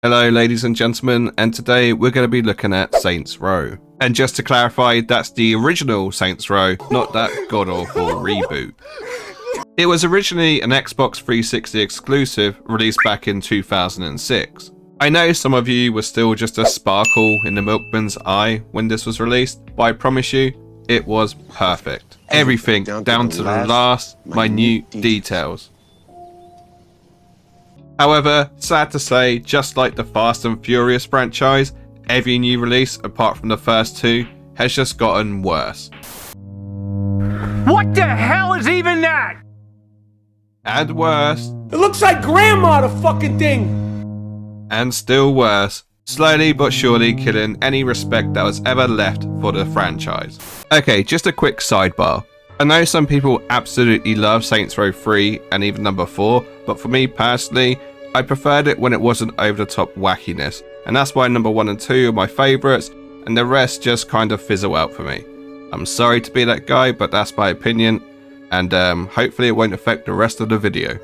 Hello ladies and gentlemen, and today we're going to be looking at Saints Row. And just to clarify, that's the original Saints Row, not that god-awful reboot. It was originally an Xbox 360 exclusive released back in 2006. I know some of you were still just a sparkle in the milkman's eye when this was released, but I promise you, it was perfect. Everything down to the last minute details. However, sad to say, just like the Fast and Furious franchise, every new release, apart from the first two, has just gotten worse. What the hell is even that? And worse. It looks like grandma, the fucking thing! And still worse, slowly but surely killing any respect that was ever left for the franchise. Okay, just a quick sidebar. I know some people absolutely love Saints Row 3 and even number 4, but for me personally, I preferred it when it wasn't over the top wackiness, and that's why number 1 and 2 are my favourites, and the rest just kind of fizzle out for me. I'm sorry to be that guy, but that's my opinion, and hopefully it won't affect the rest of the video.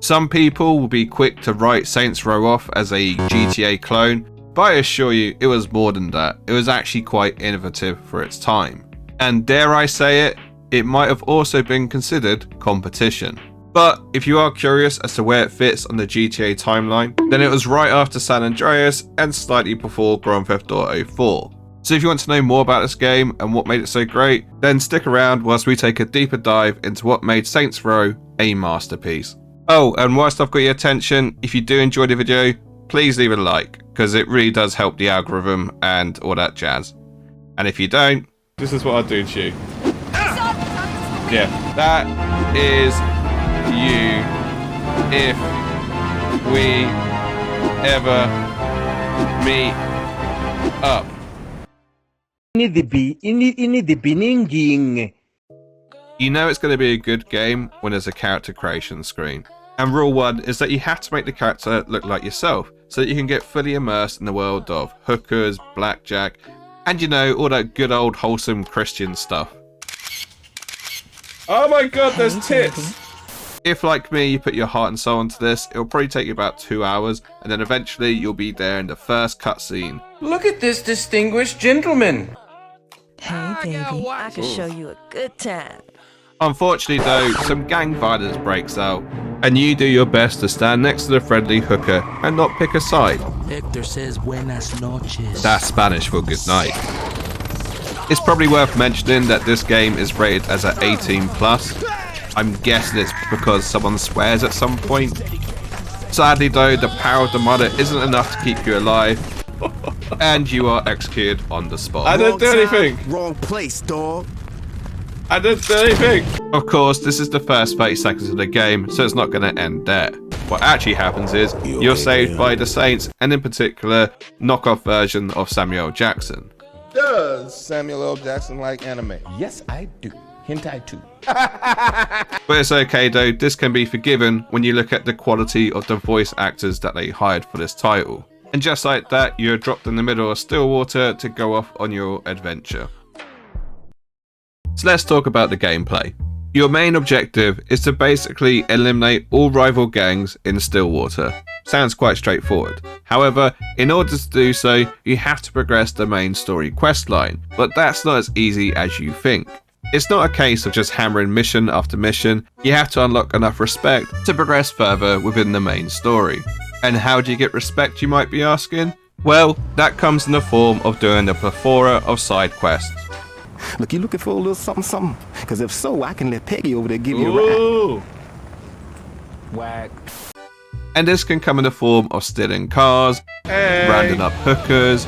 Some people will be quick to write Saints Row off as a GTA clone, but I assure you it was more than that. It was actually quite innovative for its time. And dare I say it, it might have also been considered competition. But if you are curious as to where it fits on the GTA timeline, then it was right after San Andreas and slightly before Grand Theft Auto 4. So if you want to know more about this game and what made it so great, then stick around whilst we take a deeper dive into what made Saints Row a masterpiece. Oh, and whilst I've got your attention, if you do enjoy the video, please leave a like, because it really does help the algorithm and all that jazz. And if you don't, this is what I'll do to you. Yeah, that is you if we ever meet up. You know it's going to be a good game when there's a character creation screen. And rule 1 is that you have to make the character look like yourself, so that you can get fully immersed in the world of hookers, blackjack, and you know, all that good old wholesome Christian stuff. Oh my god, there's tits! If, like me, you put your heart and soul into this, it'll probably take you about 2 hours, and then eventually you'll be there in the first cutscene. Look at this distinguished gentleman! Hey baby, I can show you a good time. Unfortunately though, some gang violence breaks out, and you do your best to stand next to the friendly hooker and not pick a side. Hector says buenas noches. That's Spanish for good night. It's probably worth mentioning that this game is rated as an 18 plus. I'm guessing it's because someone swears at some point. Sadly though, the power of the mother isn't enough to keep you alive, and you are executed on the spot. I didn't do anything! Wrong place, dog. I didn't do anything! Of course, this is the first 30 seconds of the game, so it's not going to end there. What actually happens is, you're saved by the Saints, and in particular, knockoff version of Samuel L. Jackson. Does Samuel L. Jackson like anime? Yes, I do. Hentai too. But it's okay though, this can be forgiven when you look at the quality of the voice actors that they hired for this title. And just like that, you're dropped in the middle of Stillwater to go off on your adventure. So let's talk about the gameplay. Your main objective is to basically eliminate all rival gangs in Stillwater. Sounds quite straightforward. However, in order to do so, you have to progress the main story questline, but that's not as easy as you think. It's not a case of just hammering mission after mission, you have to unlock enough respect to progress further within the main story. And how do you get respect, you might be asking? Well, that comes in the form of doing a plethora of side quests. Look, you looking for a little something? Because if so, I can let Peggy over there give you a ride. Whack. And this can come in the form of stealing cars, rounding up hookers,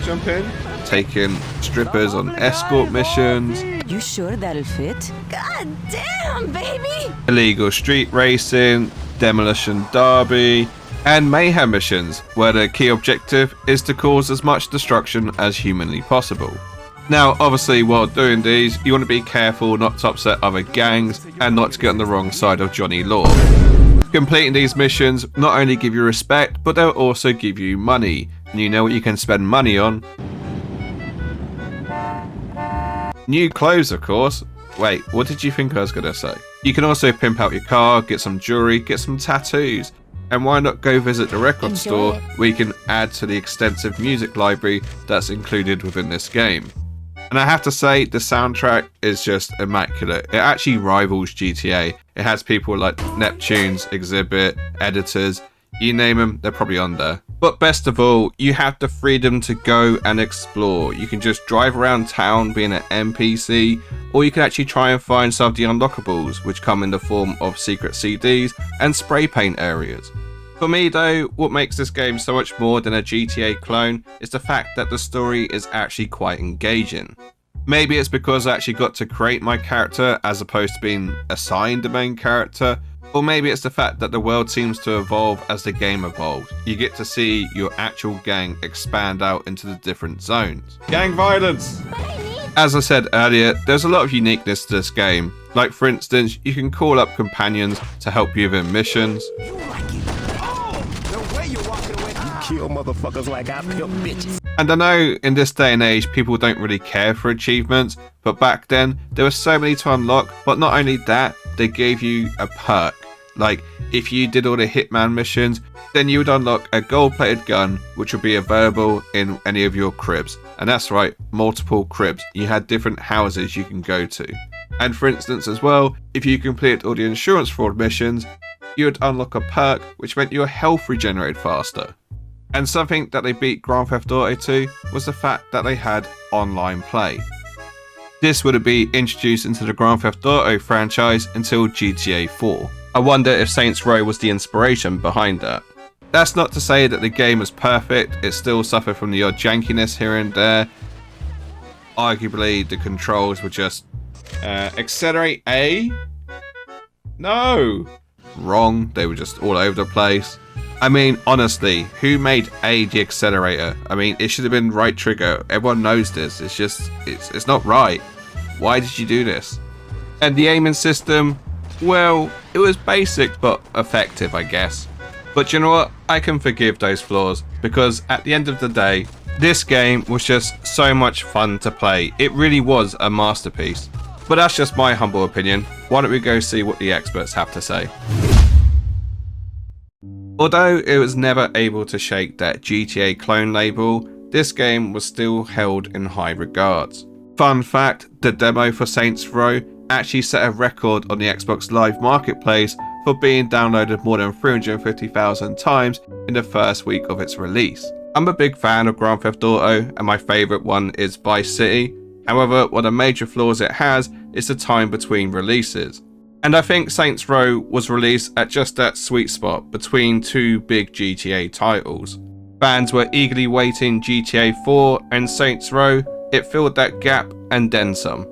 Jump in? taking strippers on escort missions, You sure that'll fit? God damn, baby! illegal street racing, demolition derby, and mayhem missions, where the key objective is to cause as much destruction as humanly possible. Now, obviously, while doing these, you want to be careful not to upset other gangs and not to get on the wrong side of Johnny Law. Completing these missions not only give you respect, but they'll also give you money, and you know what you can spend money on? New clothes, of course. Wait, what did you think I was going to say? You can also pimp out your car, get some jewelry, get some tattoos. And why not go visit the record store where you can add to the extensive music library that's included within this game. And I have to say, the soundtrack is just immaculate. It actually rivals GTA. It has people like Neptune's, Exhibit, Editors, you name them, they're probably on there. But best of all, you have the freedom to go and explore. You can just drive around town being an NPC, or you can actually try and find some of the unlockables, which come in the form of secret CDs and spray paint areas. For me though, what makes this game so much more than a GTA clone is the fact that the story is actually quite engaging. Maybe it's because I actually got to create my character as opposed to being assigned a main character, or maybe it's the fact that the world seems to evolve as the game evolves. You get to see your actual gang expand out into the different zones. Gang violence! As I said earlier, there's a lot of uniqueness to this game. Like for instance, you can call up companions to help you within missions. Kill motherfuckers like I pimp bitches. And I know in this day and age people don't really care for achievements, but back then there were so many to unlock. But not only that, they gave you a perk. Like if you did all the hitman missions, then you would unlock a gold-plated gun which would be available in any of your cribs. And that's right, multiple cribs. You had different houses you can go to. And for instance as well, if you completed all the insurance fraud missions, you would unlock a perk which meant your health regenerated faster. And something that they beat Grand Theft Auto to was the fact that they had online play. This wouldn't be introduced into the Grand Theft Auto franchise until GTA 4. I wonder if Saints Row was the inspiration behind that. That's not to say that the game was perfect, it still suffered from the odd jankiness here and there. Arguably the controls were just accelerate A? No! Wrong, they were just all over the place. I mean, honestly, who made A the accelerator? I mean, it should have been right trigger. Everyone knows this. It's just, it's not right. Why did you do this? And the aiming system, well, it was basic but effective, I guess. But you know what? I can forgive those flaws because at the end of the day, this game was just so much fun to play. It really was a masterpiece. But that's just my humble opinion. Why don't we go see what the experts have to say? Although it was never able to shake that GTA clone label, this game was still held in high regards. Fun fact, the demo for Saints Row actually set a record on the Xbox Live Marketplace for being downloaded more than 350,000 times in the first week of its release. I'm a big fan of Grand Theft Auto and my favourite one is Vice City. However, one of the major flaws it has is the time between releases. And I think Saints Row was released at just that sweet spot between two big GTA titles. Fans were eagerly waiting GTA 4 and Saints Row, it filled that gap and then some.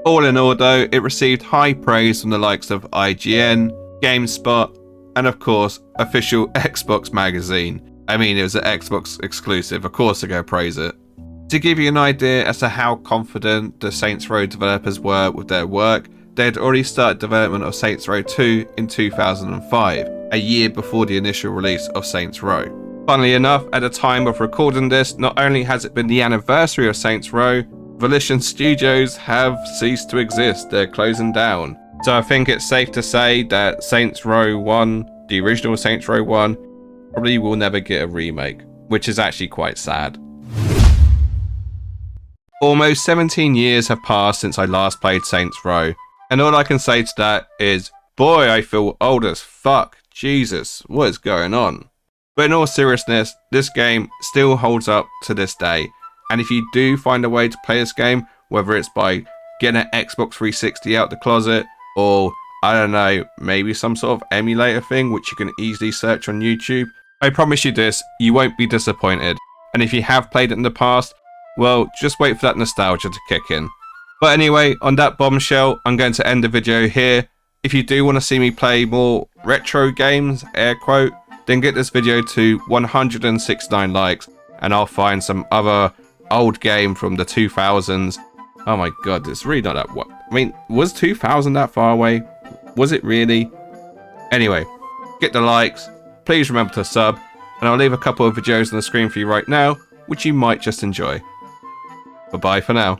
All in all though, it received high praise from the likes of IGN, GameSpot, and of course, official Xbox magazine. I mean, it was an Xbox exclusive, of course they're going to praise it. To give you an idea as to how confident the Saints Row developers were with their work, they had already started development of Saints Row 2 in 2005, a year before the initial release of Saints Row. Funnily enough, at the time of recording this, not only has it been the anniversary of Saints Row, Volition Studios have ceased to exist, they're closing down. So I think it's safe to say that Saints Row 1, the original Saints Row 1, probably will never get a remake, which is actually quite sad. Almost 17 years have passed since I last played Saints Row. And all I can say to that is, boy, I feel old as fuck. Jesus, what is going on? But in all seriousness, this game still holds up to this day. And if you do find a way to play this game, whether it's by getting an Xbox 360 out the closet, or, I don't know, maybe some sort of emulator thing which you can easily search on YouTube, I promise you this, you won't be disappointed. And if you have played it in the past, well, just wait for that nostalgia to kick in. But anyway, on that bombshell, I'm going to end the video here. If you do want to see me play more retro games, air quote, then get this video to 169 likes and I'll find some other old game from the 2000s. Oh my god, it's really not that I mean, was 2000 that far away? Was it really? Anyway, get the likes, please remember to sub, and I'll leave a couple of videos on the screen for you right now, which you might just enjoy. Bye-bye for now.